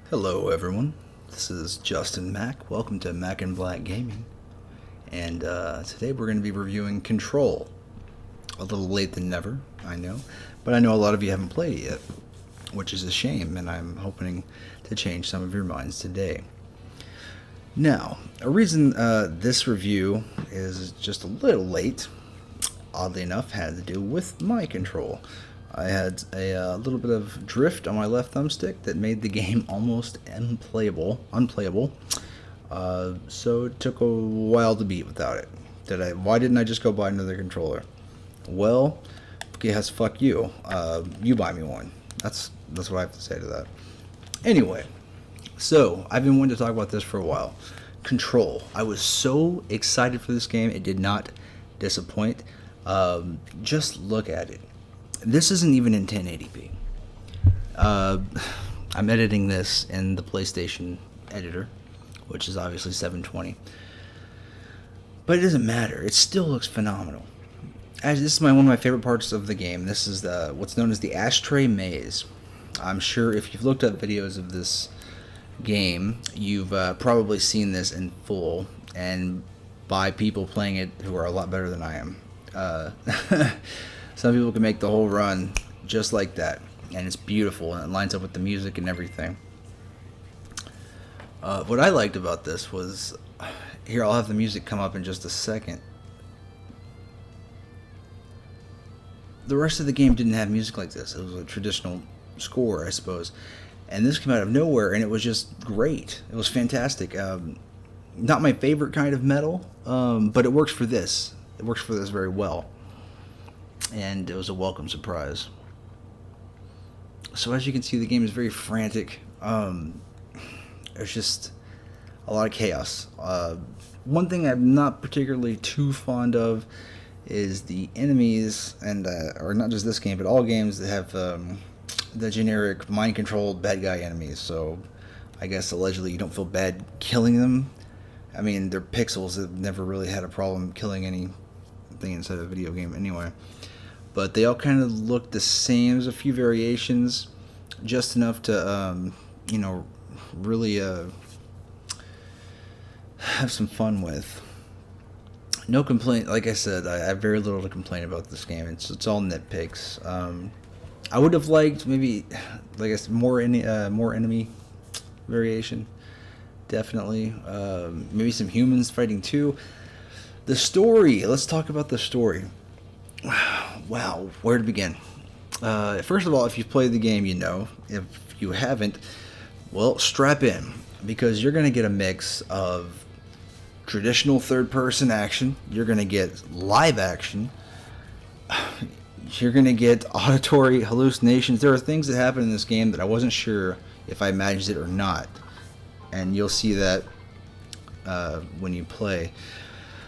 Hello everyone, this is Justin Mack. Welcome to Mack in Black Gaming. And today we're going to be reviewing Control. A little late than never, I know. But I know a lot of you haven't played it yet, which is a shame, and I'm hoping to change some of your minds today. Now, a reason this review is just a little late, oddly enough, had to do with my control. I had a little bit of drift on my left thumbstick that made the game almost unplayable. So it took a while to beat without it. Why didn't I just go buy another controller? Well, yes, fuck you. You buy me one. That's what I have to say to that. Anyway, so I've been wanting to talk about this for a while. Control. I was so excited for this game. It did not disappoint. Just look at it. This isn't even in 1080p. I'm editing this in the PlayStation editor, which is obviously 720. But it doesn't matter. It still looks phenomenal. This is one of my favorite parts of the game. This is what's known as the ashtray maze. I'm sure if you've looked up videos of this game, you've probably seen this in full, and by people playing it who are a lot better than I am. Some people can make the whole run just like that, and it's beautiful, and it lines up with the music and everything. What I liked about this was, here, I'll have the music come up in just a second. The rest of the game didn't have music like this. It was a traditional score, I suppose. And this came out of nowhere, and it was just great. It was fantastic. Not my favorite kind of metal, but it works for this. It works for this very well. And it was a welcome surprise. So as you can see, the game is very frantic. There's just a lot of chaos. One thing I'm not particularly too fond of is the enemies, and or not just this game, but all games that have the generic mind-controlled bad guy enemies. So I guess allegedly you don't feel bad killing them. I mean, they're pixels. They've never really had a problem killing anything inside of a video game anyway. But they all kind of look the same. There's a few variations, just enough to, really have some fun with. No complaint. Like I said, I have very little to complain about this game. It's all nitpicks. I would have liked maybe, like I said, more enemy variation. Definitely. Maybe some humans fighting too. The story. Let's talk about the story. Wow, where to begin? First of all, if you've played the game, you know. If you haven't, well, strap in, because you're going to get a mix of traditional third-person action. You're going to get live action. You're going to get auditory hallucinations. There are things that happen in this game that I wasn't sure if I imagined it or not. And you'll see that when you play.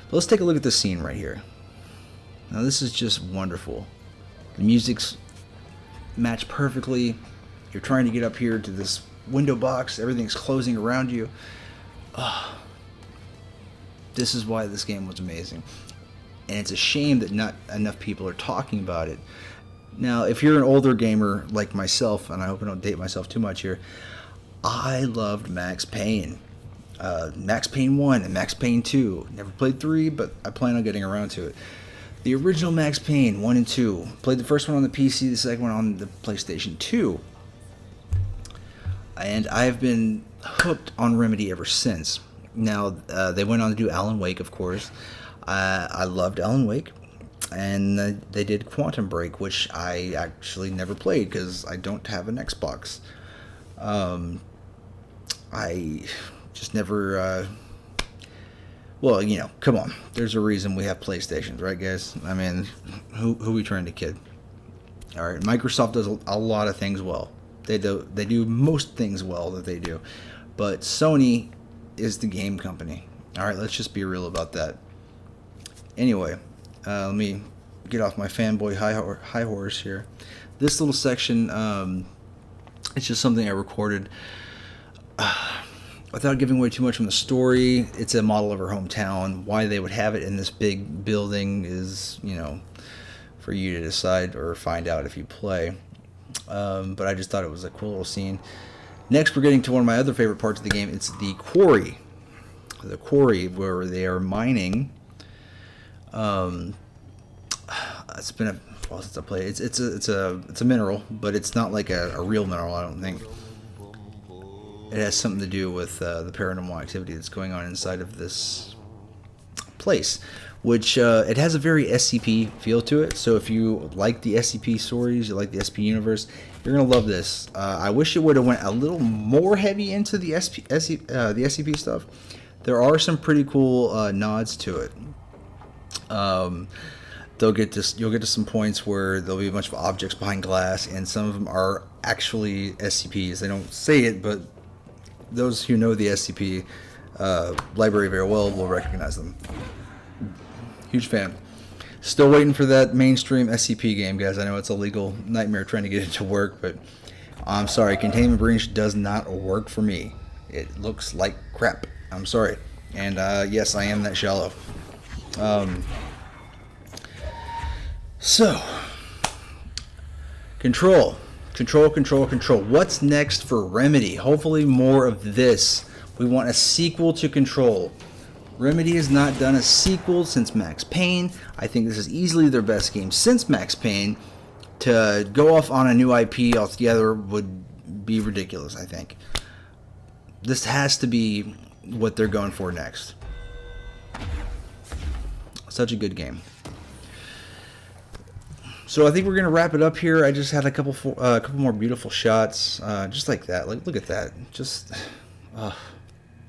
But let's take a look at this scene right here. Now this is just wonderful. The music's matched perfectly. You're trying to get up here to this window box. Everything's closing around you. This is why this game was amazing. And it's a shame that not enough people are talking about it. Now, if you're an older gamer like myself, and I hope I don't date myself too much here, I loved Max Payne. Max Payne 1 and Max Payne 2. Never played 3, but I plan on getting around to it. The original Max Payne 1 and 2. Played the first one on the PC, the second one on the PlayStation 2. And I've been hooked on Remedy ever since. Now, they went on to do Alan Wake, of course. I loved Alan Wake. And they did Quantum Break, which I actually never played because I don't have an Xbox. I just never... Well, come on. There's a reason we have PlayStations, right, guys? I mean, who are we trying to kid? All right, Microsoft does a lot of things well. They do most things well that they do. But Sony is the game company. All right, let's just be real about that. Anyway, let me get off my fanboy high horse here. This little section, it's just something I recorded. Without giving away too much from the story, it's a model of her hometown. Why they would have it in this big building is, for you to decide or find out if you play. But I just thought it was a cool little scene. Next, we're getting to one of my other favorite parts of the game. It's the quarry. The quarry, where they are mining. It's been a while since I played. It's a mineral, but it's not like a real mineral, I don't think. It has something to do with the paranormal activity that's going on inside of this place, which it has a very SCP feel to it. So if you like the SCP stories, you like the SCP universe, you're gonna love this. I wish it would have went a little more heavy into the the SCP stuff. There are some pretty cool nods to it. You'll get to some points where there'll be a bunch of objects behind glass, and some of them are actually SCPs. They don't say it, but those who know the SCP library very well will recognize them. Huge fan. Still waiting for that mainstream SCP game, guys. I know it's a legal nightmare trying to get it to work, but I'm sorry. Containment Breach does not work for me. It looks like crap. I'm sorry. And yes, I am that shallow. So, Control. What's next for Remedy? Hopefully more of this. We want a sequel to Control. Remedy has not done a sequel since Max Payne. I think this is easily their best game since Max Payne. To go off on a new IP altogether would be ridiculous, I think. This has to be what they're going for next. Such a good game. So I think we're gonna wrap it up here. I just had a couple more beautiful shots, just like that. Like, look at that. Just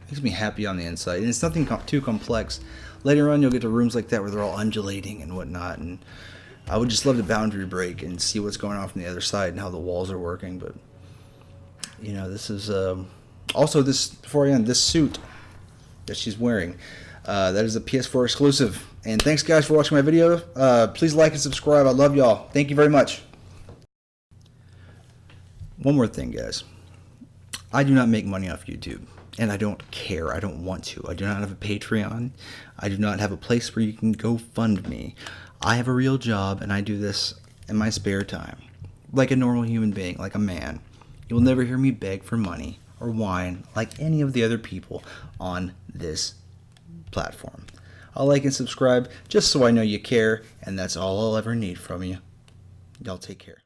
makes me happy on the inside, and it's nothing too complex. Later on, you'll get to rooms like that where they're all undulating and whatnot, and I would just love to boundary break and see what's going on from the other side and how the walls are working. But you know, this is also this. Before I end, this suit that she's wearing. That is a PS4 exclusive. And thanks, guys, for watching my video. Please like and subscribe. I love y'all. Thank you very much. One more thing, guys. I do not make money off YouTube. And I don't care. I don't want to. I do not have a Patreon. I do not have a place where you can go fund me. I have a real job, and I do this in my spare time. Like a normal human being, like a man. You will never hear me beg for money or whine like any of the other people on this platform. I'll like and subscribe just so I know you care, and that's all I'll ever need from you. Y'all take care.